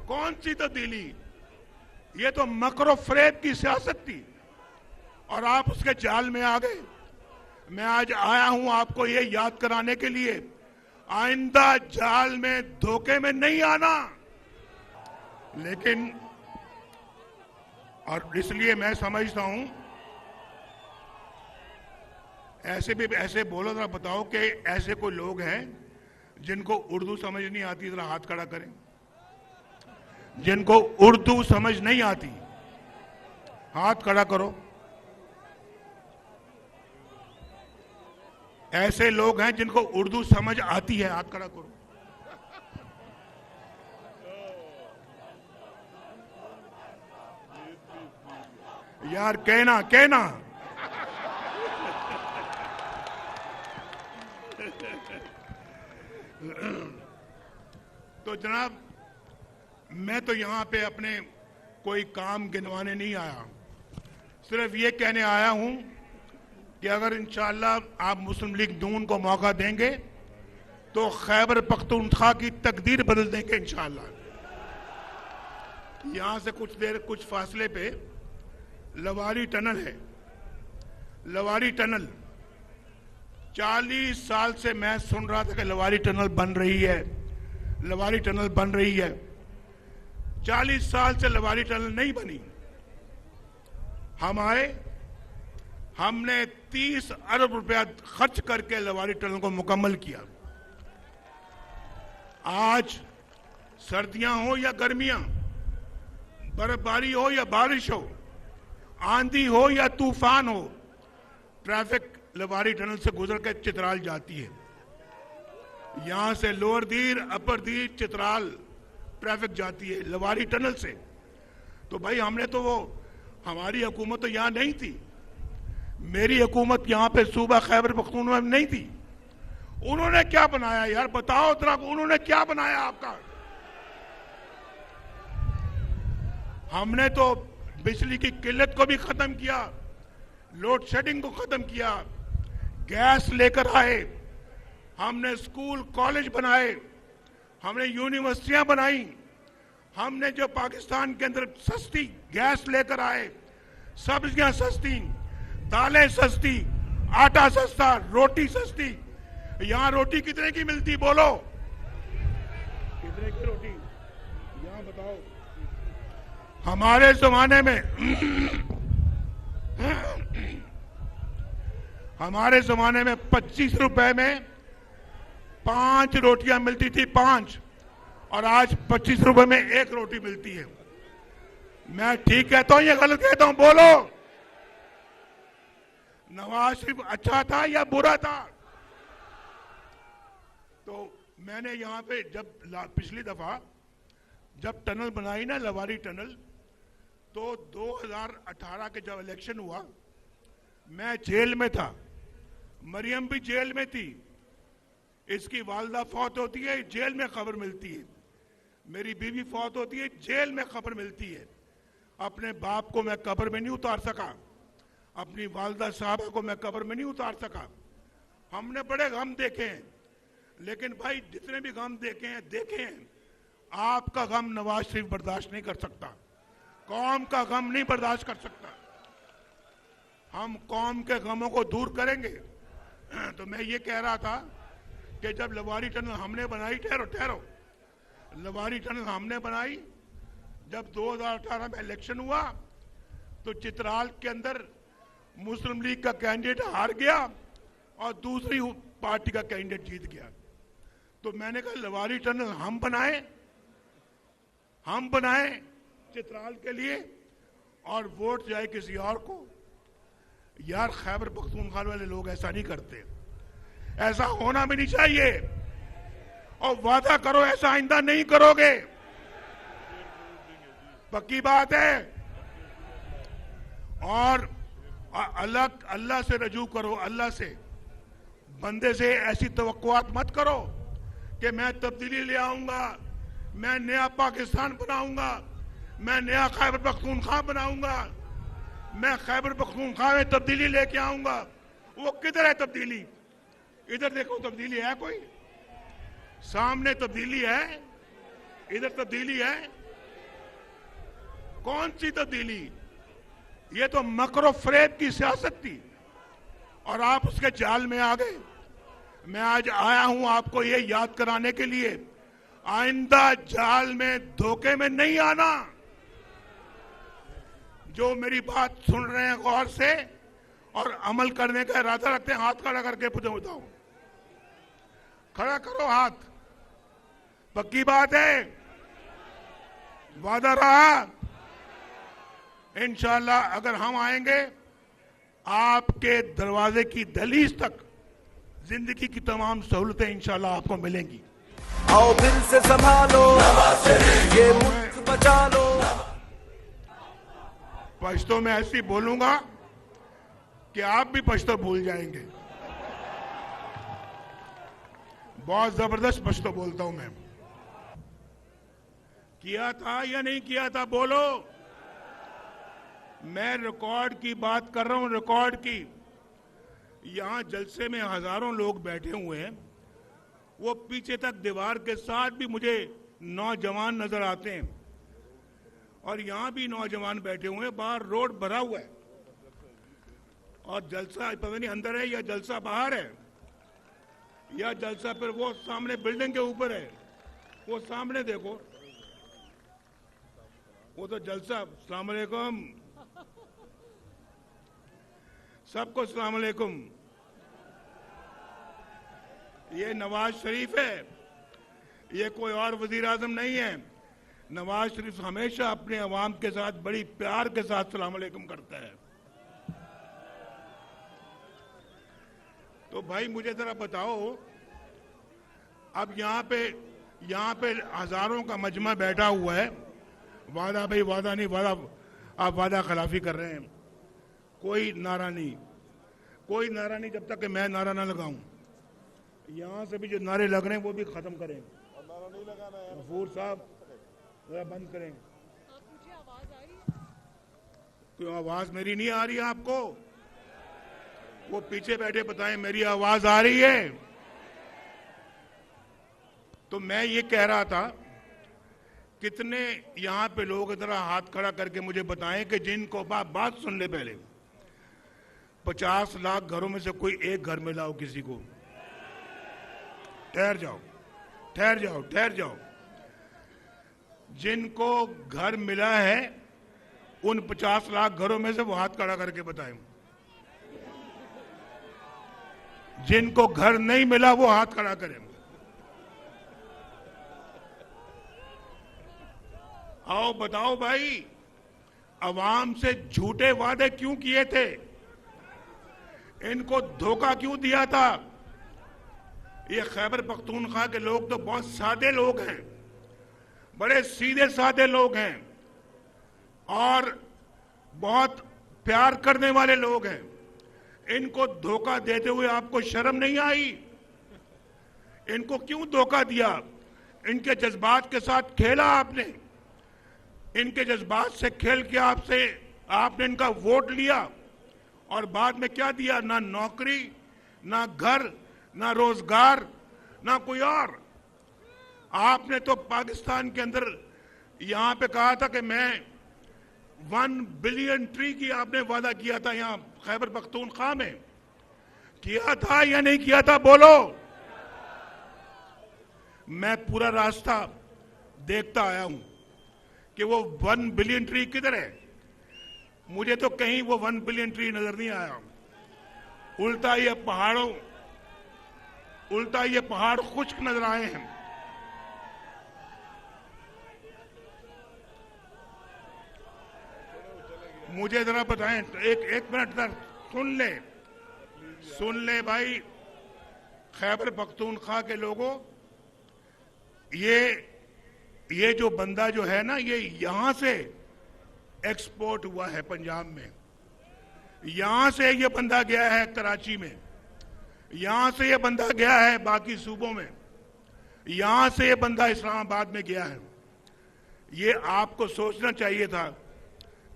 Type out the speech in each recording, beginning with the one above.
कौन सी तब्दीली? ये तो मकरो फरेब की सियासत थी और आप उसके जाल में आ गए। मैं आज आया हूं आपको ये याद कराने के लिए, आइंदा जाल में धोखे में नहीं आना। लेकिन और इसलिए मैं समझता हूं, ऐसे बोलो, जरा बताओ कि ऐसे कोई लोग हैं जिनको उर्दू समझ नहीं आती, जरा हाथ खड़ा करें। जिनको उर्दू समझ नहीं आती हाथ खड़ा करो। ऐसे लोग हैं जिनको उर्दू समझ आती है, हाथ खड़ा करो। यार कहना कहना तो जनाब, मैं तो यहां पे अपने कोई काम गिनवाने नहीं आया, सिर्फ ये कहने आया हूं कि अगर इंशाअल्लाह आप मुस्लिम लीग नून को मौका देंगे तो खैबर पख्तूनख्वा की तकदीर बदल देंगे इंशाअल्लाह। यहां से कुछ फासले पे लवारी टनल है। लवारी टनल 40 साल से मैं सुन रहा था कि लवारी टनल बन रही है, लवारी टनल बन रही है। 40 साल से लवारी टनल नहीं बनी। हम आए, हमने 30 अरब रुपया खर्च करके लवारी टनल को मुकम्मल किया। आज सर्दियां हो या गर्मियां, बर्फबारी हो या बारिश हो, आंधी हो या तूफान हो, ट्रैफिक लवारी टनल से गुजर के चित्राल जाती है। यहां से लोअर दीर, अपर दीर, चित्राल ट्रैफिक जाती है लवारी टनल से। तो भाई हमने तो वो, हमारी हुकूमत तो यहां नहीं थी, मेरी हुकूमत यहां पे सूबा खैबर पख्तूनख्वा में नहीं थी। उन्होंने क्या बनाया यार, बताओ जरा, उन्होंने क्या बनाया आपका? हमने तो बिजली की किल्लत को भी खत्म किया, लोड शेडिंग को खत्म किया, गैस लेकर आए, हमने स्कूल कॉलेज बनाए, हमने यूनिवर्सिटियां बनाई, हमने जो पाकिस्तान के अंदर सस्ती गैस लेकर आए, सब्जियां सस्ती, दालें सस्ती, आटा सस्ता, रोटी सस्ती। यहां रोटी कितने की मिलती बोलो? कितने की रोटी यहां बताओ? हमारे जमाने में हमारे जमाने में 25 रुपए में 5 रोटियां मिलती थी, 5, और आज 25 रुपए में 1 रोटी मिलती है। मैं ठीक कहता हूं या गलत कहता हूं बोलो? नवाज शरीफ अच्छा था या बुरा था? तो मैंने यहां पे जब पिछली दफा जब टनल बनाई ना, लवारी टनल, तो 2018 के जब इलेक्शन हुआ, मैं जेल में था, मरियम भी जेल में थी, इसकी वालदा फौत होती है, जेल में खबर मिलती है, मेरी बीवी फौत होती है, जेल में खबर मिलती है। अपने बाप को मैं कब्र में नहीं उतार सका, अपनी वालदा साहबा को मैं कब्र में नहीं उतार सका। हमने बड़े गम देखे हैं, लेकिन भाई जितने भी गम देखे हैं, आपका गम नवाज शरीफ बर्दाश्त नहीं कर सकता, कौम का गम नहीं बर्दाश्त कर सकता। हम कौम के गमों को दूर करेंगे। तो मैं ये कह रहा था कि जब लवारी टनल हमने बनाई, ठहरो, लवारी टनल हमने बनाई, जब 2018 में इलेक्शन हुआ तो चित्राल के अंदर मुस्लिम लीग का कैंडिडेट हार गया और दूसरी पार्टी का कैंडिडेट जीत गया। तो मैंने कहा लवारी टनल हम बनाए चित्राल के लिए और वोट जाए किसी और को। यार खैबर पख्तूनख्वा वाले लोग ऐसा नहीं करते, ऐसा होना भी नहीं चाहिए। और वादा करो ऐसा आइंदा नहीं करोगे, पक्की बात है। और अल्लाह से रजू करो, अल्लाह से, बंदे से ऐसी तवक्कुआत मत करो कि मैं तब्दीली ले आऊंगा, मैं नया पाकिस्तान बनाऊंगा, मैं नया खैबर पख्तूनख्वा बनाऊंगा, मैं खैबर पख्तूनख्वा में तब्दीली लेके आऊंगा। वो किधर है तब्दीली? इधर देखो, तब्दीली है कोई? सामने तब्दीली है, इधर तब्दीली है? कौन सी तब्दीली? ये तो मकरो फरेब की सियासत थी और आप उसके जाल में आ गए। मैं आज आया हूं आपको ये याद कराने के लिए, आइंदा जाल में धोखे में नहीं आना। जो मेरी बात सुन रहे हैं गौर से और अमल करने का इरादा रखते हैं, हाथ खड़ा करके मुझे बताओ। खड़ा करो हाथ। पक्की बात है? वादा रहा? इंशाल्लाह अगर हम आएंगे आपके दरवाजे की दहलीज तक जिंदगी की तमाम सहूलतें इंशाल्लाह आपको मिलेंगी। आओ दिल से संभालो, ये मुल्क बचा लो। पश्तो में ऐसी बोलूंगा कि आप भी पश्तो भूल जाएंगे। बहुत जबरदस्त पश्तो बोलता हूं मैं। किया था या नहीं किया था? बोलो। मैं रिकॉर्ड की बात कर रहा हूं, रिकॉर्ड की। यहां जलसे में हजारों लोग बैठे हुए हैं, वो पीछे तक दीवार के साथ भी मुझे नौजवान नजर आते हैं और यहां भी नौजवान बैठे हुए हैं। बाहर रोड भरा हुआ है और जलसा पता नहीं अंदर है या जलसा बाहर है या जलसा फिर वो सामने बिल्डिंग के ऊपर है। वो सामने देखो, वो तो जलसा। अस्सलाम वालेकुम सबको, अस्सलाम वालेकुम। ये नवाज शरीफ है, ये कोई और वजीर आजम नहीं है। नवाज शरीफ हमेशा अपने अवाम के साथ बड़ी प्यार के साथ सलाम अलैकुम करता है। तो भाई मुझे जरा बताओ, अब यहाँ पे हजारों का मजमा बैठा हुआ है। वादा भाई वादा नहीं, वादा आप वादा खिलाफी कर रहे हैं। कोई नारा नहीं जब तक कि मैं नारा ना लगाऊं। यहां से भी जो नारे लग रहे हैं वो भी खत्म करें। नारा नहीं लगाना है गफूर साहब, जरा बंद करें। मुझे आवाज आई? क्यों आवाज मेरी नहीं आ रही है आपको? वो पीछे बैठे बताएं मेरी आवाज आ रही है? तो मैं ये कह रहा था, कितने यहां पे लोग जरा हाथ खड़ा करके मुझे बताएं कि जिनको बात सुन ले पहले। 50 लाख घरों में से कोई एक घर में लाओ किसी को। ठहर जाओ। जिनको घर मिला है उन 50 लाख घरों में से वो हाथ खड़ा करके बताएं। जिनको घर नहीं मिला वो हाथ खड़ा करें। आओ बताओ भाई, अवाम से झूठे वादे क्यों किए थे? इनको धोखा क्यों दिया था? ये खैबर पख्तूनख्वा के लोग तो बहुत सादे लोग हैं, बड़े सीधे साधे लोग हैं और बहुत प्यार करने वाले लोग हैं। इनको धोखा देते हुए आपको शर्म नहीं आई? इनको क्यों धोखा दिया? इनके जज्बात के साथ खेला आपने। इनके जज्बात से खेल के आपने इनका वोट लिया और बाद में क्या दिया? ना नौकरी, ना घर, ना रोजगार, ना कोई और। आपने तो पाकिस्तान के अंदर यहां पे कहा था कि मैं 1 बिलियन ट्री की आपने वादा किया था। यहां खैबर पख्तूनख्वा में किया था या नहीं किया था? बोलो। मैं पूरा रास्ता देखता आया हूं कि वो 1 बिलियन ट्री किधर है। मुझे तो कहीं वो 1 बिलियन ट्री नजर नहीं आया। उल्टा ये पहाड़ खुश्क नजर आए हैं। मुझे जरा बताएं, एक मिनट तक सुन ले भाई। खैबर पख्तूनख्वा के लोगों, ये जो बंदा जो है ना, ये यहां से एक्सपोर्ट हुआ है पंजाब में। यहां से ये बंदा गया है कराची में, यहां से ये बंदा गया है बाकी सूबों में, यहां से ये बंदा इस्लामाबाद में गया है। ये आपको सोचना चाहिए था।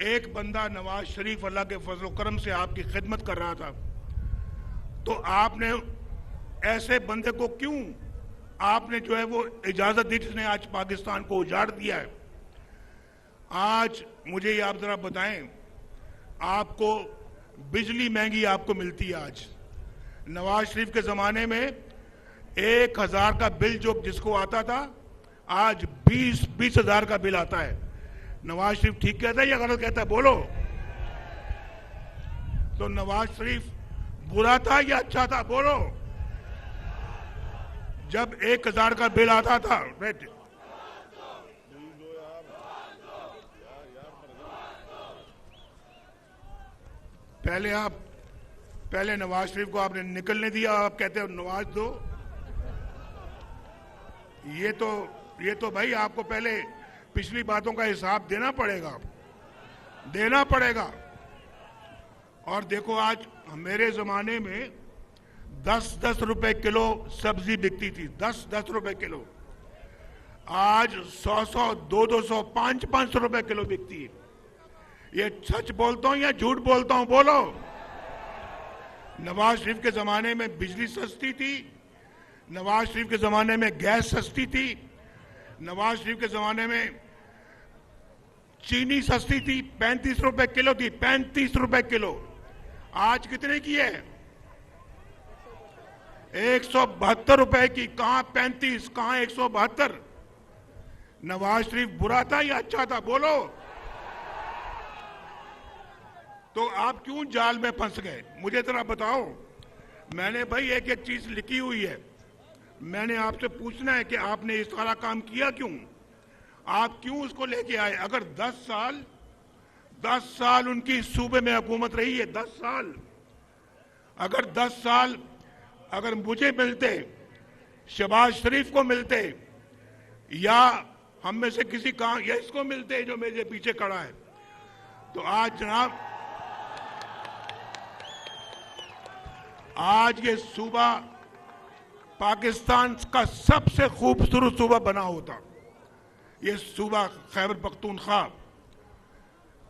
एक बंदा नवाज शरीफ अल्लाह के फजल करम से आपकी खिदमत कर रहा था, तो आपने ऐसे बंदे को क्यों आपने जो है वो इजाजत दी जिसने आज पाकिस्तान को उजाड़ दिया है। आज मुझे ये आप जरा बताएं, आपको बिजली महंगी आपको मिलती है आज। नवाज शरीफ के जमाने में 1,000 का बिल जो जिसको आता था, आज 20,000 का बिल आता है। नवाज शरीफ ठीक कहता है या गलत कहता है? बोलो। तो नवाज शरीफ बुरा था या अच्छा था? बोलो। जब 1,000 का बिल आता था, पहले नवाज शरीफ को आपने निकलने दिया, आप कहते हो नवाज दो। ये तो भाई आपको पहले पिछली बातों का हिसाब देना पड़ेगा। और देखो, आज मेरे जमाने में 10-10 रुपए किलो सब्जी बिकती थी, 10-10 रुपए किलो। आज 100-100, 200-200, 500 रुपए किलो बिकती है। ये सच बोलता हूं या झूठ बोलता हूं? बोलो। नवाज शरीफ के जमाने में बिजली सस्ती थी, नवाज शरीफ के जमाने में गैस सस्ती थी, नवाज शरीफ के जमाने में चीनी सस्ती थी, 35 रुपए किलो थी, 35 रुपए किलो। आज कितने की है? 172 रुपए की। कहां 35, कहां 172? नवाज शरीफ बुरा था या अच्छा था? बोलो। तो आप क्यों जाल में फंस गए? मुझे जरा बताओ। मैंने भाई एक एक चीज लिखी हुई है, मैंने आपसे पूछना है कि आपने ये सारा काम किया क्यों? आप क्यों उसको लेके आए? अगर 10 साल उनकी सूबे में हुकूमत रही है, 10 साल, अगर 10 साल अगर मुझे मिलते, शहबाज शरीफ को मिलते, या हम में से किसी का या इसको मिलते जो मेरे पीछे खड़ा है, तो आज जनाब, आज ये सूबा पाकिस्तान का सबसे खूबसूरत सूबा बना होता, ये सूबा खैबर पख्तूनख्वा।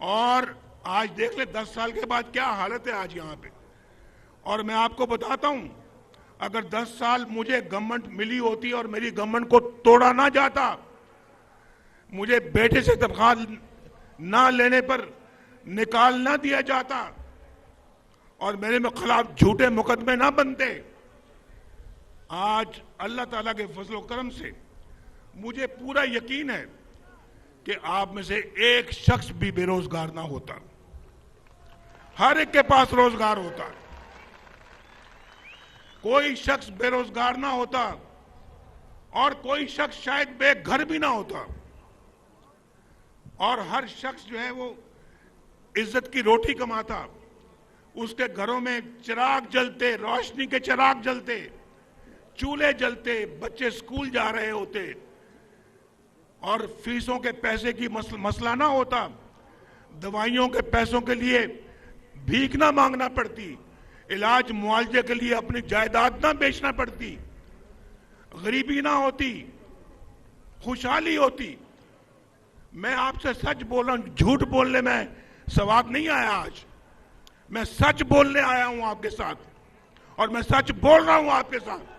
और आज देख ले 10 साल के बाद क्या हालत है आज यहाँ पे। और मैं आपको बताता हूं, अगर 10 साल मुझे गवर्नमेंट मिली होती और मेरी गवर्नमेंट को तोड़ा ना जाता, मुझे बेटे से तनख्वाह ना लेने पर निकाल ना दिया जाता और मेरे में खिलाफ झूठे मुकदमे ना बनते, आज अल्लाह ताला के फजलो करम से मुझे पूरा यकीन है कि आप में से एक शख्स भी बेरोजगार ना होता, हर एक के पास रोजगार होता, कोई शख्स बेरोजगार ना होता और कोई शख्स शायद बेघर भी ना होता, और हर शख्स जो है वो इज्जत की रोटी कमाता, उसके घरों में चिराग जलते, रोशनी के चिराग जलते, चूल्हे जलते, बच्चे स्कूल जा रहे होते और फीसों के पैसे की मसला ना होता, दवाइयों के पैसों के लिए भीख ना मांगना पड़ती, इलाज मुआवजे के लिए अपनी जायदाद ना बेचना पड़ती, गरीबी ना होती, खुशहाली होती। मैं आपसे सच बोल रहा हूं, झूठ बोलने में सवाब नहीं आया। आज मैं सच बोलने आया हूं आपके साथ और मैं सच बोल रहा हूं आपके साथ।